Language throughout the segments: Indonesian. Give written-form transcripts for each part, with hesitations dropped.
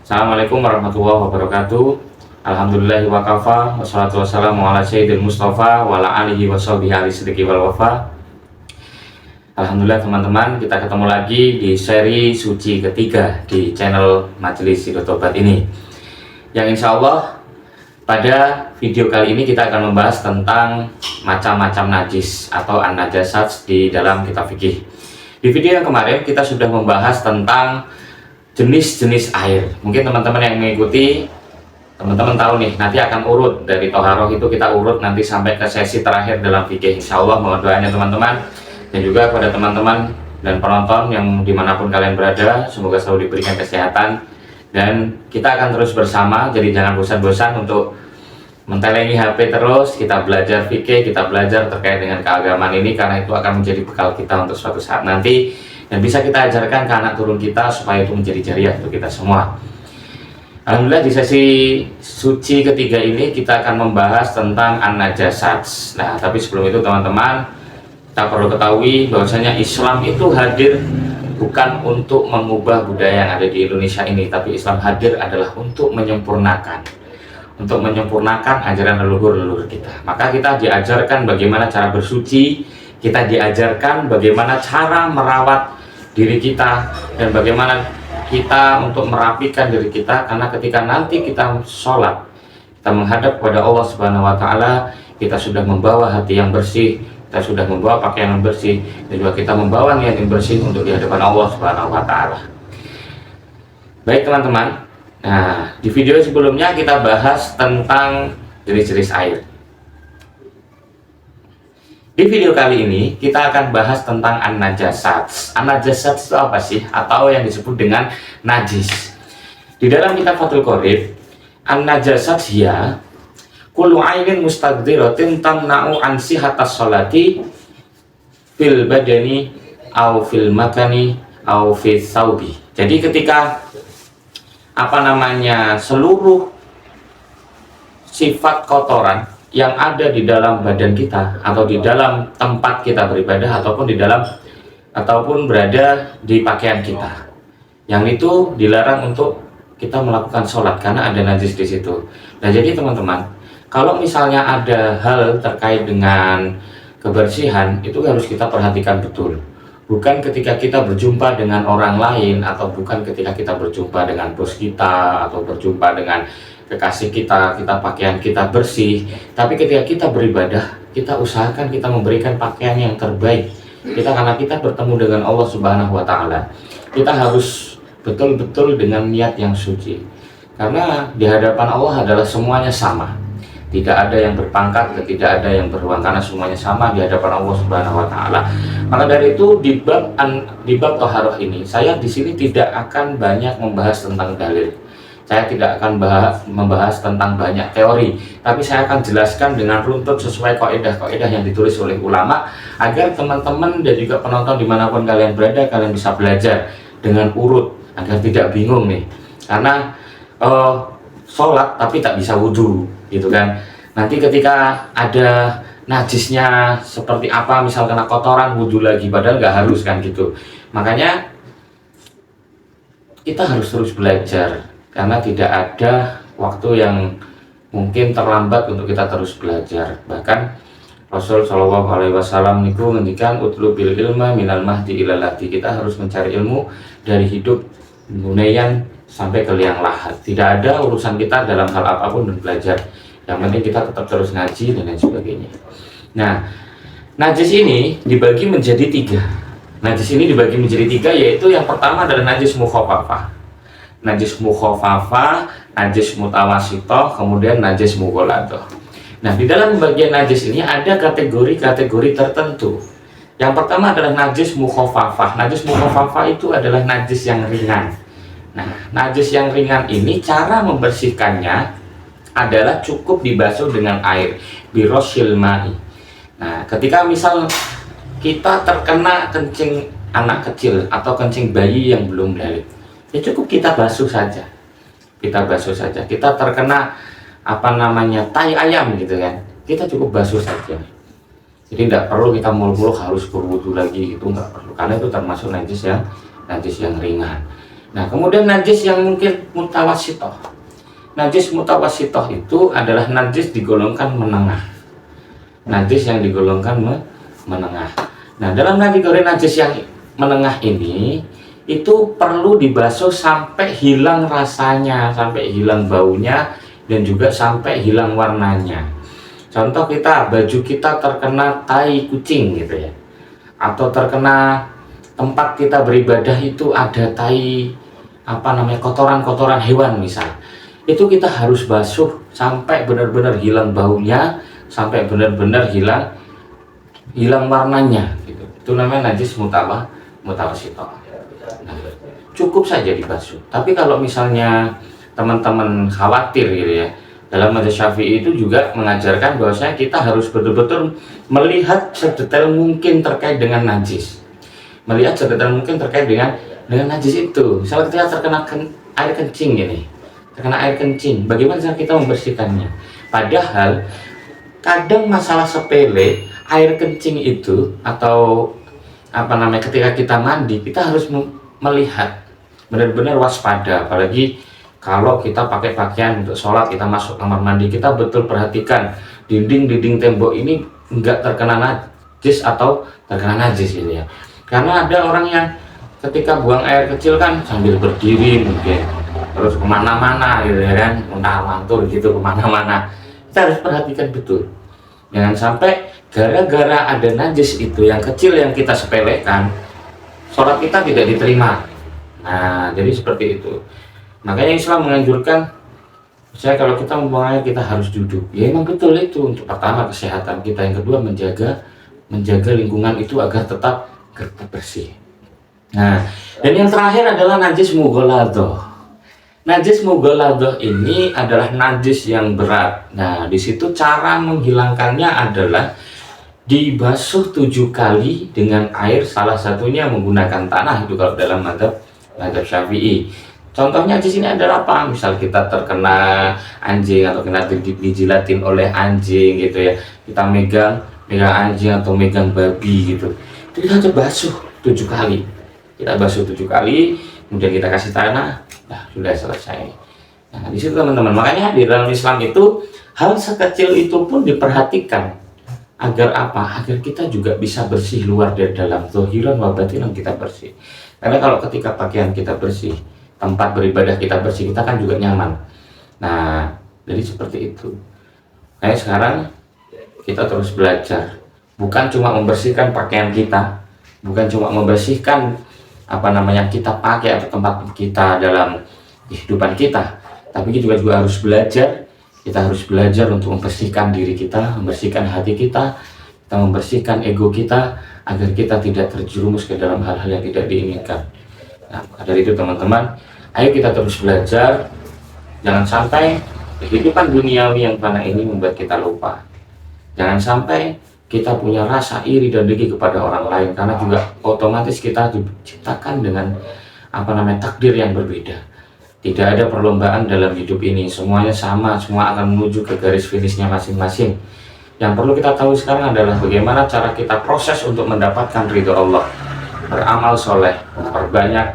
Assalamualaikum warahmatullahi wabarakatuh. Alhamdulillahi wa kafa, wassalatu wassalamu ala sayyidil mustafa wa ala alihi wa sahbihi ahli sidqi wal wafa. Alhamdulillah teman-teman, kita ketemu lagi di seri suci ketiga di channel Majelis Sidotobat ini. Yang insya Allah pada video kali ini kita akan membahas tentang macam-macam najis atau an-najasat di dalam kitab fikih. Di video yang kemarin kita sudah membahas tentang jenis-jenis air. Mungkin teman-teman yang mengikuti, teman-teman tahu nih, nanti akan urut dari toharoh itu kita urut nanti sampai ke sesi terakhir dalam fikih. Insya Allah mohon doanya teman-teman, dan juga kepada teman-teman dan penonton yang dimanapun kalian berada, semoga selalu diberikan kesehatan dan kita akan terus bersama. Jadi jangan bosan-bosan untuk mentelengi HP terus, kita belajar fikih, kita belajar terkait dengan keagamaan ini, karena itu akan menjadi bekal kita untuk suatu saat nanti dan bisa kita ajarkan ke anak turun kita supaya itu menjadi jariah untuk kita semua. Alhamdulillah di sesi suci ketiga ini kita akan membahas tentang an-najasat. Nah, tapi sebelum itu teman-teman, kita perlu ketahui bahwasanya Islam itu hadir bukan untuk mengubah budaya yang ada di Indonesia ini, tapi Islam hadir adalah untuk menyempurnakan ajaran leluhur-leluhur kita. Maka kita diajarkan bagaimana cara bersuci, kita diajarkan bagaimana cara merawat diri kita dan bagaimana kita untuk merapikan diri kita, karena ketika nanti kita sholat, kita menghadap kepada Allah Subhanahu wa Ta'ala, kita sudah membawa hati yang bersih, kita sudah membawa pakaian yang bersih, dan juga kita membawa niat yang bersih untuk di hadapan Allah Subhanahu wa Ta'ala. Baik teman-teman, nah di video sebelumnya kita bahas tentang jenis-jenis air. Di video kali ini kita akan bahas tentang an-najasat. An-najasat itu apa sih? Atau yang disebut dengan najis. Di dalam kitab Fathul Qorib, an-najasat hiya kullu ainin mustaqdiratin tamna'u an sihatas sholati fil badani au fil makani au fil thawbi. Jadi ketika seluruh sifat kotoran yang ada di dalam badan kita atau di dalam tempat kita beribadah ataupun berada di pakaian kita, yang itu dilarang untuk kita melakukan sholat karena ada najis di situ. Nah jadi teman-teman, kalau misalnya ada hal terkait dengan kebersihan, itu harus kita perhatikan betul. Bukan ketika kita berjumpa dengan orang lain, atau bukan ketika kita berjumpa dengan bos kita, atau berjumpa dengan kekasih kita pakaian kita bersih. Tapi ketika kita beribadah, kita usahakan kita memberikan pakaian yang terbaik. Karena kita bertemu dengan Allah Subhanahu wa Ta'ala, kita harus betul-betul dengan niat yang suci. Karena di hadapan Allah adalah semuanya sama. Tidak ada yang berpangkat dan tidak ada yang beruang, karena semuanya sama di hadapan Allah Subhanahu wa Ta'ala. Maka dari itu di bab toharoh ini, saya di sini tidak akan banyak membahas tentang dalil. Saya tidak akan membahas tentang banyak teori, tapi saya akan jelaskan dengan runtut sesuai kaidah-kaidah yang ditulis oleh ulama, agar teman-teman dan juga penonton dimanapun kalian berada, kalian bisa belajar dengan urut agar tidak bingung nih. Karena sholat tapi tak bisa wudhu gitu kan. Nanti ketika ada najisnya seperti apa, misal kena kotoran, wudhu lagi, padahal nggak harus kan gitu. Makanya kita harus terus belajar, karena tidak ada waktu yang mungkin terlambat untuk kita terus belajar. Bahkan Rasul Shallallahu Alaihi Wasallam niku ngendikan utlubil ilma minal mahdi ilal lahdi. Kita harus mencari ilmu dari hidup bunayan sampai ke liang lahat. Tidak ada urusan kita dalam hal apapun dan belajar. Yang penting kita tetap terus ngaji dan lain sebagainya. Nah, najis ini dibagi menjadi tiga. Yaitu yang pertama adalah najis mukhafafah, najis mukhafafah, najis mutawasitoh, kemudian najis mughaladoh. Nah, di dalam bagian najis ini ada kategori-kategori tertentu. Yang pertama adalah najis mukhafafah. Najis mukhafafah itu adalah najis yang ringan. Nah, najis yang ringan ini cara membersihkannya adalah cukup dibasuh dengan air, birosil ma'i. Nah, ketika misal kita terkena kencing anak kecil atau kencing bayi yang belum balik, ya cukup kita basuh saja. Kita terkena tai ayam gitu kan, kita cukup basuh saja. Jadi tidak perlu kita mulu-mulu harus berwudu lagi, itu nggak perlu, karena itu termasuk najis yang ringan. Nah, kemudian najis yang mungkin mutawasitoh. Najis mutawasitoh itu adalah najis digolongkan menengah. Najis yang digolongkan menengah. Nah, dalam kategori najis yang menengah ini itu perlu dibasuh sampai hilang rasanya, sampai hilang baunya, dan juga sampai hilang warnanya. Contoh, baju kita terkena tai kucing gitu ya, atau terkena tempat kita beribadah itu ada tai kotoran-kotoran hewan misal, itu kita harus basuh sampai benar-benar hilang baunya, sampai benar-benar hilang warnanya gitu. Itu namanya najis mutawasitoh. Nah, cukup saja dibasuh. Tapi kalau misalnya teman-teman khawatir gitu ya, dalam mazhab Syafi'i itu juga mengajarkan bahwasanya kita harus betul-betul melihat sedetail mungkin terkait dengan najis. Melihat sedetail mungkin terkait dengan najis itu. Misalnya kita terkena air kencing ini, terkena air kencing, bagaimana cara kita membersihkannya? Padahal kadang masalah sepele air kencing itu, atau ketika kita mandi, kita harus melihat, benar-benar waspada. Apalagi kalau kita pakai pakaian untuk sholat, kita masuk kamar mandi, kita betul perhatikan dinding tembok ini enggak terkena najis atau terkena najis gitu ya. Karena ada orang yang ketika buang air kecil kan sambil berdiri mungkin, terus kemana-mana gitu ya kan, mantul gitu kemana-mana. Kita harus perhatikan betul, jangan sampai gara-gara ada najis itu yang kecil yang kita sepelekan, sholat kita tidak diterima. Nah, jadi seperti itu. Makanya Islam menganjurkan, saya kalau kita membuang air kita harus duduk. Ya emang betul itu, untuk pertama kesehatan kita, yang kedua menjaga lingkungan itu agar tetap bersih. Nah, dan yang terakhir adalah najis mughaladhah. Najis mughaladhah ini adalah najis yang berat. Nah, di situ cara menghilangkannya adalah dibasuh 7 kali dengan air, salah satunya menggunakan tanah, itu kalau dalam mazhab Syafi'i. Contohnya di sini adalah apa? Misal kita terkena anjing atau kena dijilatin oleh anjing gitu ya, kita megang anjing atau megang babi gitu, itu kita basuh 7 kali. Kita basuh 7 kali, kemudian kita kasih tanah, nah sudah selesai. Nah, di situ teman-teman, makanya di dalam Islam itu hal sekecil itu pun diperhatikan agar apa? Agar kita juga bisa bersih luar dan dalam, zahiran wa batinan kita bersih. Karena kalau ketika pakaian kita bersih, tempat beribadah kita bersih, kita kan juga nyaman. Nah, jadi seperti itu. Kayak sekarang kita terus belajar, bukan cuma membersihkan pakaian kita, bukan cuma membersihkan kita pakai atau tempat kita dalam kehidupan kita, tapi kita juga harus belajar. Kita harus belajar untuk membersihkan diri kita, membersihkan hati kita, membersihkan ego kita, agar kita tidak terjerumus ke dalam hal-hal yang tidak diinginkan. Nah, dari itu teman-teman, ayo kita terus belajar. Jangan sampai kehidupan duniawi yang fana ini membuat kita lupa. Jangan sampai kita punya rasa iri dan dengki kepada orang lain, karena juga otomatis kita diciptakan dengan takdir yang berbeda. Tidak ada perlombaan dalam hidup ini, semuanya sama, semua akan menuju ke garis finishnya masing-masing. Yang perlu kita tahu sekarang adalah bagaimana cara kita proses untuk mendapatkan ridho Allah. Beramal soleh, perbanyak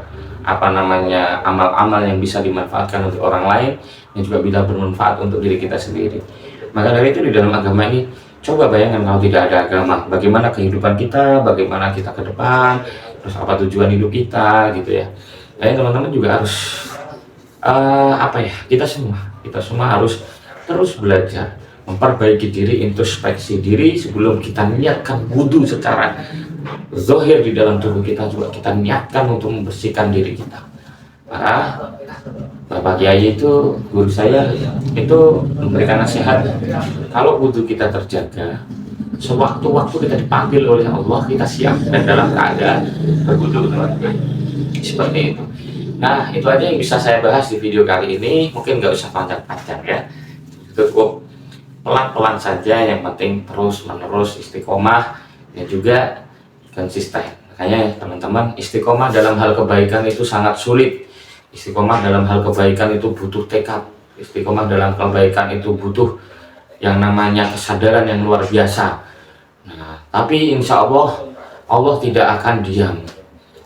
amal-amal yang bisa dimanfaatkan untuk orang lain, yang juga bisa bermanfaat untuk diri kita sendiri. Maka dari itu di dalam agama ini, coba bayangkan kalau tidak ada agama, bagaimana kehidupan kita, bagaimana kita ke depan, terus apa tujuan hidup kita gitu ya. Dan teman-teman juga harus kita semua harus terus belajar, memperbaiki diri, introspeksi diri sebelum kita niatkan wudhu secara zahir di dalam tubuh kita, juga kita niatkan untuk membersihkan diri kita. Maka Bapak Kiai itu, guru saya itu memberikan nasihat, kalau wudhu kita terjaga, sewaktu-waktu kita dipanggil oleh Allah, kita siap dan dalam keadaan berwudhu. Seperti itu. Nah, itu aja yang bisa saya bahas di video kali ini. Mungkin nggak usah panjang-panjang ya, cukup pelan-pelan saja, yang penting terus-menerus istiqomah dan juga konsisten. Makanya teman-teman, istiqomah dalam hal kebaikan itu sangat sulit. Istiqomah dalam hal kebaikan itu butuh tekad. Istiqomah dalam kebaikan itu butuh yang namanya kesadaran yang luar biasa. Nah, tapi insya Allah, Allah tidak akan diam.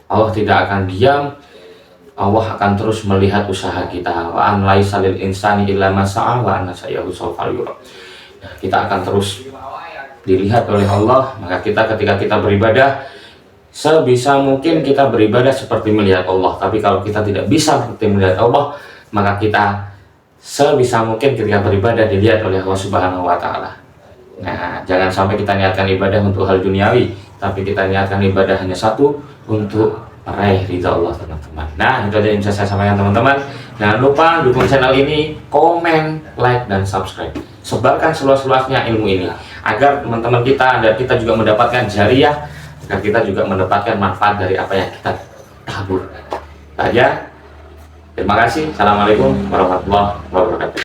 Allah tidak akan diam Allah akan terus melihat usaha kita. Wa an laisa lil insani illa ma sa'a wa anna sa'yahu sawfa yura. Nah, kita akan terus dilihat oleh Allah. Maka kita ketika kita beribadah, sebisa mungkin kita beribadah seperti melihat Allah. Tapi kalau kita tidak bisa seperti melihat Allah, maka kita sebisa mungkin ketika beribadah dilihat oleh Allah Subhanahu wa Ta'ala. Nah, jangan sampai kita niatkan ibadah untuk hal duniawi, tapi kita niatkan ibadah hanya satu, untuk meraih ridha Allah, teman-teman. Nah, itu aja yang bisa saya sampaikan, teman-teman. Jangan lupa dukung channel ini, komen, like, dan subscribe. Sebarkan seluas-luasnya ilmu ini agar teman-teman kita dan kita juga mendapatkan jariah, agar kita juga mendapatkan manfaat dari apa yang kita tabur. Saja. Terima kasih. Assalamualaikum warahmatullahi wabarakatuh.